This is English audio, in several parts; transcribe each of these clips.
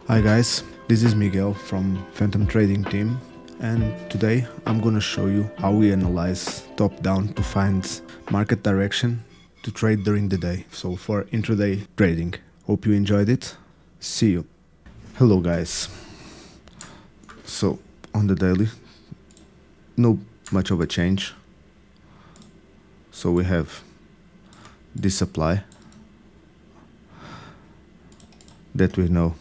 Hi guys, this is Miguel from Phantom Trading team, and today I'm gonna show you how we analyze top down to find market direction to trade during the day. So for intraday trading. Hope you enjoyed it. See you. Hello guys. So on the daily, no much of a change. So we have this supply that we know,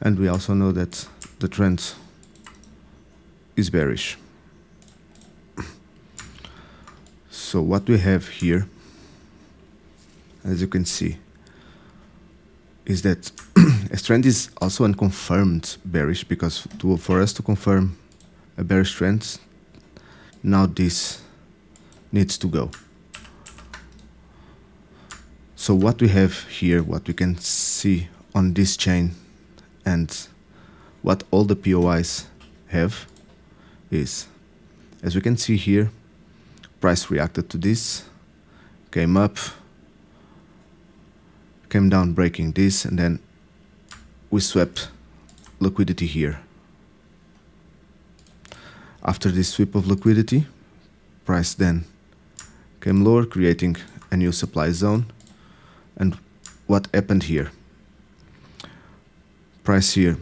and we also know that the trend is bearish. So what we have here, as you can see, is that a trend is also unconfirmed bearish, because for us to confirm a bearish trend, now this needs to go. So what we have here, what we can see on this chain, and what all the POIs have is, as we can see here, price reacted to this, came up, came down breaking this, and then we swept liquidity here. After this sweep of liquidity, price then came lower, creating a new supply zone. And what happened here? Price here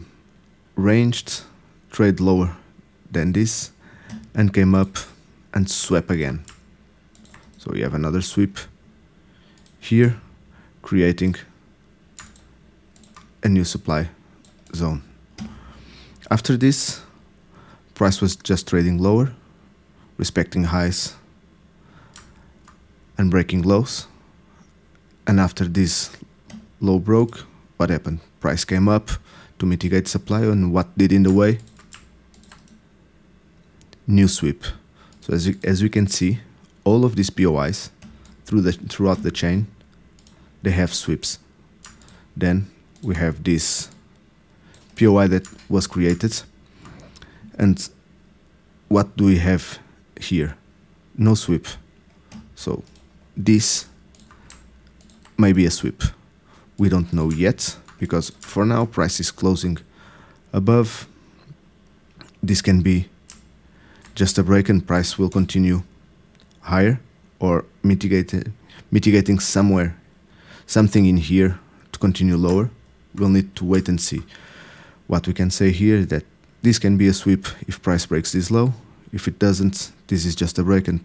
ranged, trade lower than this, and came up and swept again. So we have another sweep here, creating a new supply zone. After this, price was just trading lower, respecting highs and breaking lows. And after this low broke, what happened? Price came up to mitigate supply, and what did in the way? New sweep. So as we can see, all of these POIs throughout the chain, they have sweeps. Then we have this POI that was created, and what do we have here? No sweep. So this may be a sweep. We don't know yet, because for now price is closing above. This can be just a break and price will continue higher, or mitigating something in here to continue lower. We'll need to wait and see. What we can say here is that this can be a sweep if price breaks this low. If it doesn't, this is just a break and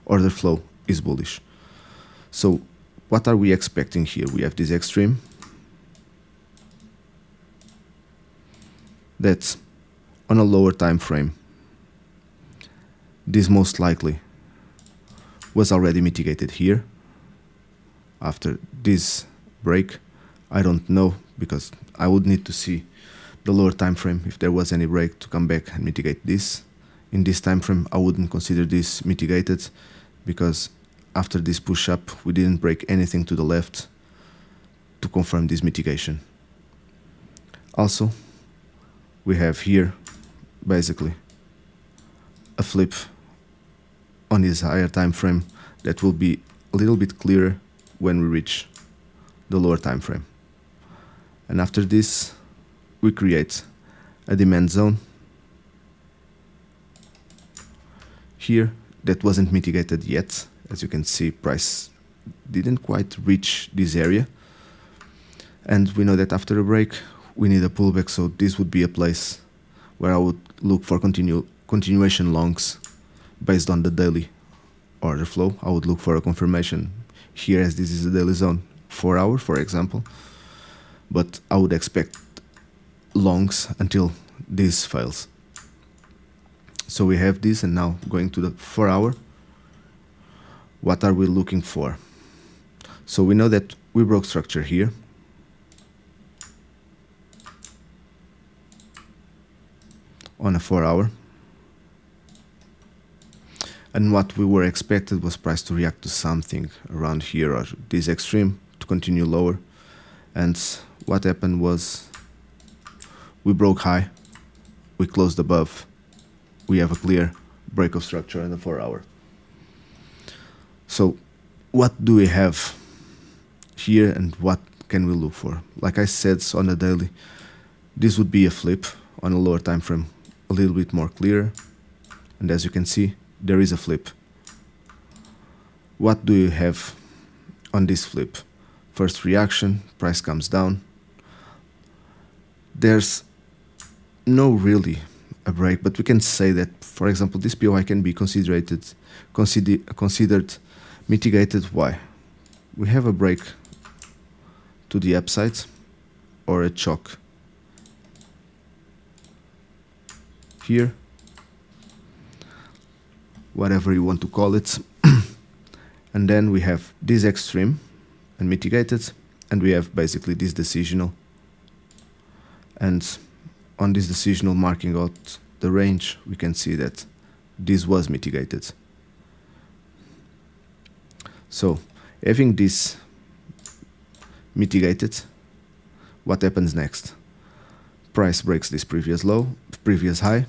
order flow is bullish. So what are we expecting here? We have this extreme that's on a lower time frame. This most likely was already mitigated here after this break. I don't know, because I would need to see the lower time frame if there was any break to come back and mitigate this. In this time frame, I wouldn't consider this mitigated, because after this push up, we didn't break anything to the left to confirm this mitigation. Also, we have here basically a flip on this higher time frame that will be a little bit clearer when we reach the lower time frame. And after this, we create a demand zone here that wasn't mitigated yet. As you can see, price didn't quite reach this area, and we know that after a break we need a pullback. So this would be a place where I would look for continuation longs based on the daily order flow. I would look for a confirmation here, as this is a daily zone, 4 hour for example, but I would expect longs until this fails. So we have this, and now going to the 4 hour, what are we looking for? So we know that we broke structure here, on a 4 hour, and what we were expected was price to react to something around here, or this extreme to continue lower. And what happened was we broke high, we closed above, we have a clear break of structure in the 4 hour. So what do we have here, and what can we look for? Like I said, on the daily, this would be a flip on a lower time frame, a little bit more clear. And as you can see, there is a flip. What do you have on this flip? First reaction, price comes down. There's no really a break, but we can say that, for example, this POI can be considered mitigated. Why? We have a break to the upside or a choke here, whatever you want to call it. And then we have this extreme and mitigated, and we have basically this decisional, and on this decisional marking out the range, we can see that this was mitigated. So having this mitigated, what happens next? Price breaks this previous high,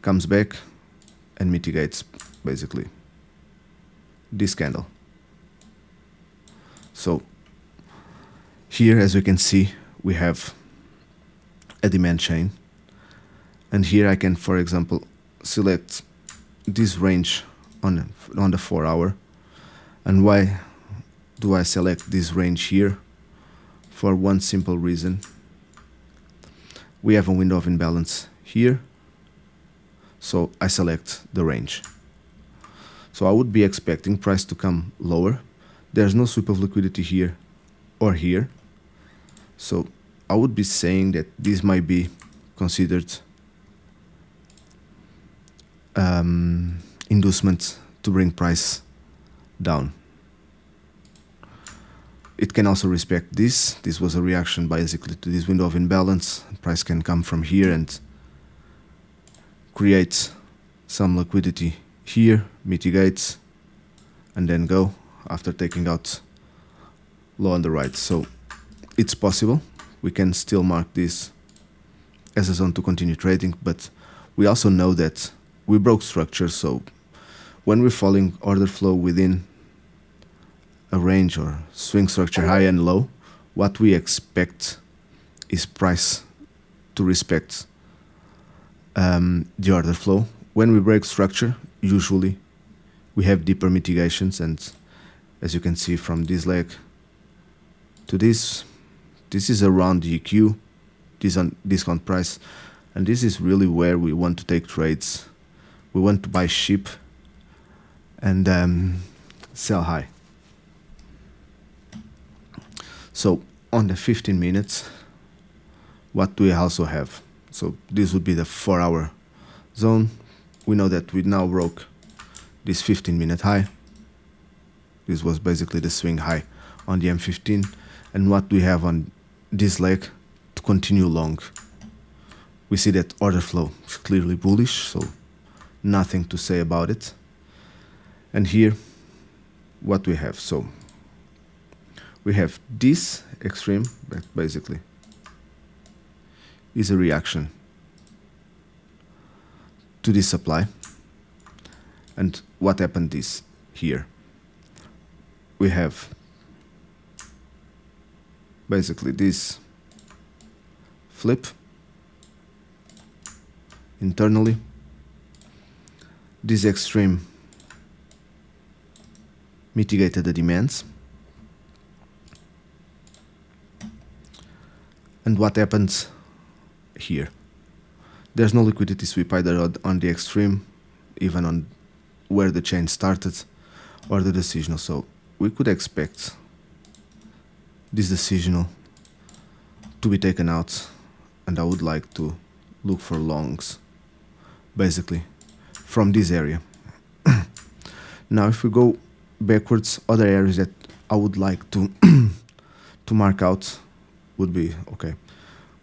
comes back and mitigates basically this candle. So here, as we can see, we have a demand chain, and here I can, for example, select this range on the 4 hour. And why do I select this range here? For one simple reason. We have a window of imbalance here, so I select the range. So I would be expecting price to come lower. There's no sweep of liquidity here or here, so I would be saying that this might be considered inducement to bring price down. It can also respect this. This was a reaction basically to this window of imbalance. Price can come from here and create some liquidity here, mitigates, and then go after taking out low on the right. So it's possible. We can still mark this as a zone to continue trading, but we also know that we broke structure. So when we're following order flow within a range or swing structure high and low, what we expect is price to respect the order flow. When we break structure, usually we have deeper mitigations, and as you can see from this leg to this is around the EQ, this on discount price, and this is really where we want to take trades. We want to buy cheap and sell high. So on the 15 minutes, what do we also have? So this would be the 4 hour zone. We know that we now broke this 15-minute high. This was basically the swing high on the M15. And what do we have on this leg to continue long? We see that order flow is clearly bullish, so nothing to say about it. And here, what we have? So we have this extreme that basically is a reaction to this supply. And what happened is here we have basically this flip internally, this extreme mitigated the demands. And what happens here? There's no liquidity sweep either on the extreme, even on where the chain started, or the decisional. So we could expect this decisional to be taken out, and I would like to look for longs basically from this area. Now if we go backwards, other areas that I would like to to mark out would be, okay,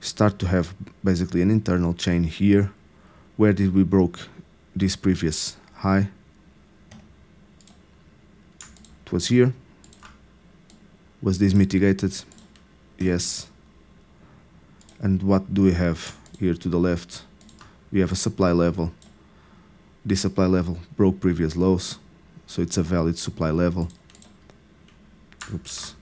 start to have basically an internal chain here. Where did we broke this previous high? It was here. Was this mitigated? Yes. And what do we have here to the left? We have a supply level. This supply level broke previous lows, so it's a valid supply level. Oops.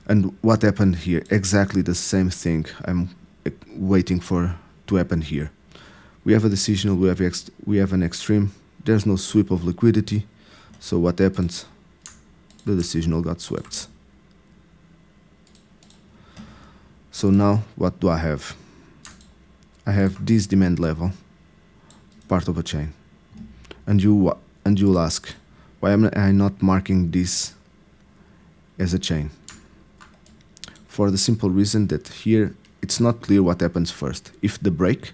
And what happened here? Exactly the same thing I'm waiting for to happen here. We have a decisional, we have an extreme, there's no sweep of liquidity, so what happens? The decisional got swept. So now what do I have? I have this demand level, part of a chain. And you'll ask, why am I not marking this as a chain? For the simple reason that here it's not clear what happens first, if the break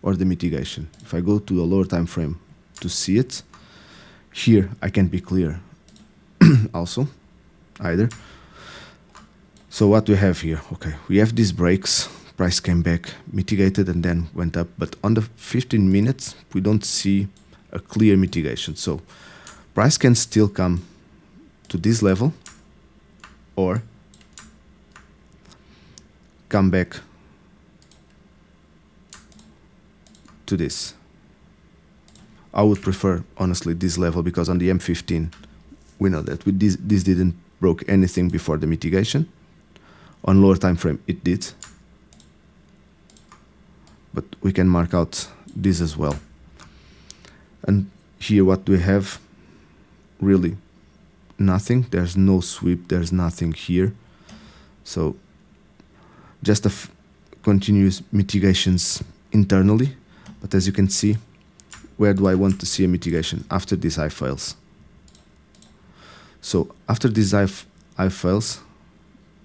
or the mitigation. If I go to a lower time frame to see it, here I can be clear also, either. So what we have here, okay, we have these breaks, price came back, mitigated and then went up, but on the 15 minutes we don't see a clear mitigation. So price can still come to this level or come back to this. I would prefer honestly this level, because on the M15 we know that with this didn't broke anything before the mitigation. On lower time frame it did, but we can mark out this as well. And here what we have, really nothing, there's no sweep, there's nothing here, so just continuous mitigations internally. But as you can see, where do I want to see a mitigation? After this high fails. So after this high fails,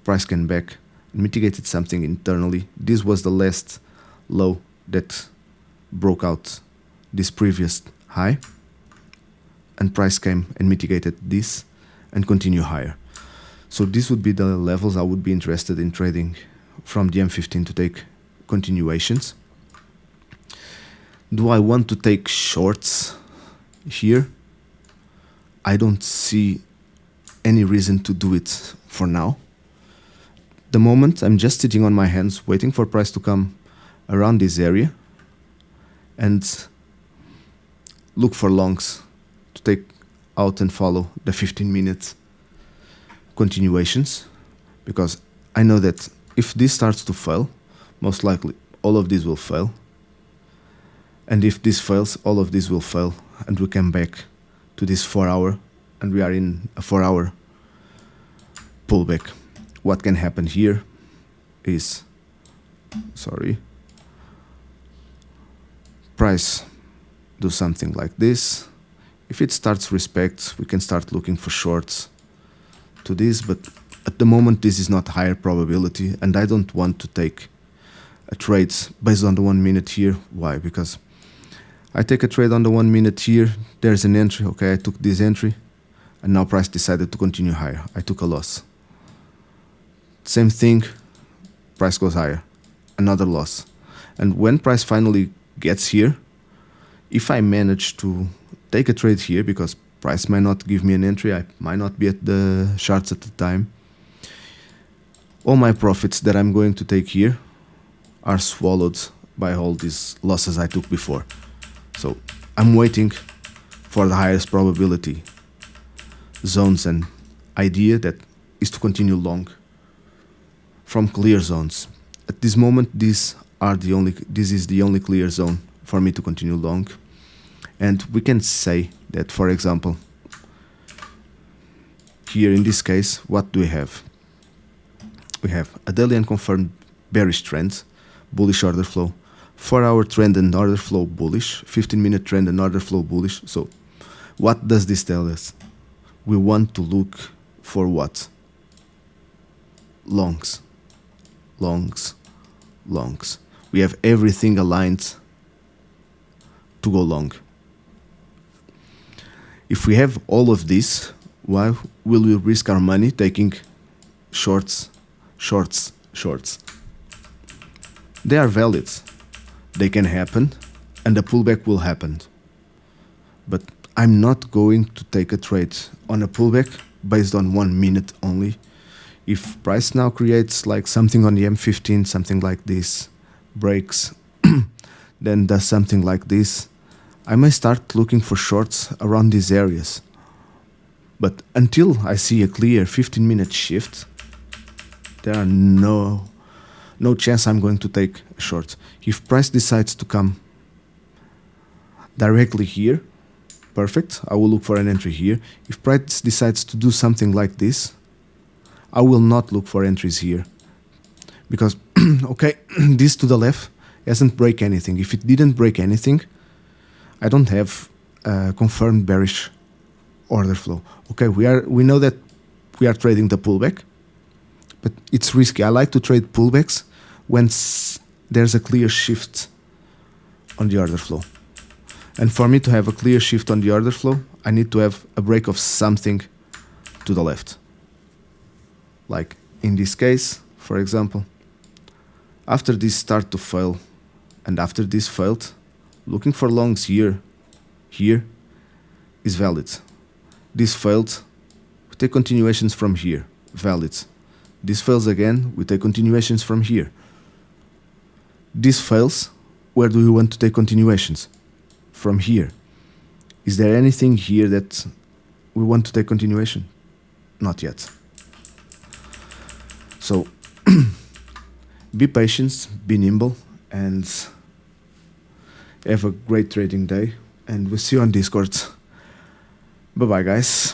price came back and mitigated something internally. This was the last low that broke out this previous high, and price came and mitigated this and continue higher. So this would be the levels I would be interested in trading from the M15 to take continuations. Do I want to take shorts here? I don't see any reason to do it for now. The moment I'm just sitting on my hands waiting for price to come around this area and look for longs to take out and follow the 15 minutes continuations, because I know that if this starts to fail, most likely all of this will fail. And if this fails, all of this will fail, and we come back to this 4 hour, and we are in a 4 hour pullback. What can happen here is, price do something like this. If it starts respect, we can start looking for shorts to this, but at the moment this is not higher probability, and I don't want to take a trade based on the 1 minute here. Why? Because I take a trade on the 1 minute here, there's an entry, okay, I took this entry, and now price decided to continue higher. I took a loss. Same thing, price goes higher, another loss. And when price finally gets here, if I manage to take a trade here, because price might not give me an entry, I might not be at the charts at the time, all my profits that I'm going to take here are swallowed by all these losses I took before. So I'm waiting for the highest probability zones, and idea that is to continue long from clear zones. At this moment, this is the only clear zone for me to continue long. And we can say that, for example, here in this case, what do we have? We have a daily unconfirmed bearish trend, bullish order flow, 4 hour trend and order flow bullish, 15-minute trend and order flow bullish. So what does this tell us? We want to look for what? Longs, longs, longs. We have everything aligned to go long. If we have all of this, why will we risk our money taking shorts, shorts, shorts? They are valid. They can happen, and the pullback will happen. But I'm not going to take a trade on a pullback based on 1 minute only. If price now creates like something on the M15, something like this, breaks, then does something like this, I may start looking for shorts around these areas. But until I see a clear 15-minute shift, There are no chance I'm going to take a short. If price decides to come directly here, perfect, I will look for an entry here. If price decides to do something like this, I will not look for entries here. Because, okay, this to the left hasn't break anything. If it didn't break anything, I don't have a confirmed bearish order flow. Okay, we know that we are trading the pullback, but it's risky. I like to trade pullbacks when there's a clear shift on the order flow. And for me to have a clear shift on the order flow, I need to have a break of something to the left. Like in this case, for example, after this start to fail, and after this failed, looking for longs here is valid. This failed, we take continuations from here, valid. This fails again, we take continuations from here. This fails, where do we want to take continuations? From here. Is there anything here that we want to take continuation? Not yet. So be patient, be nimble, and have a great trading day. And we'll see you on Discord. Bye bye, guys.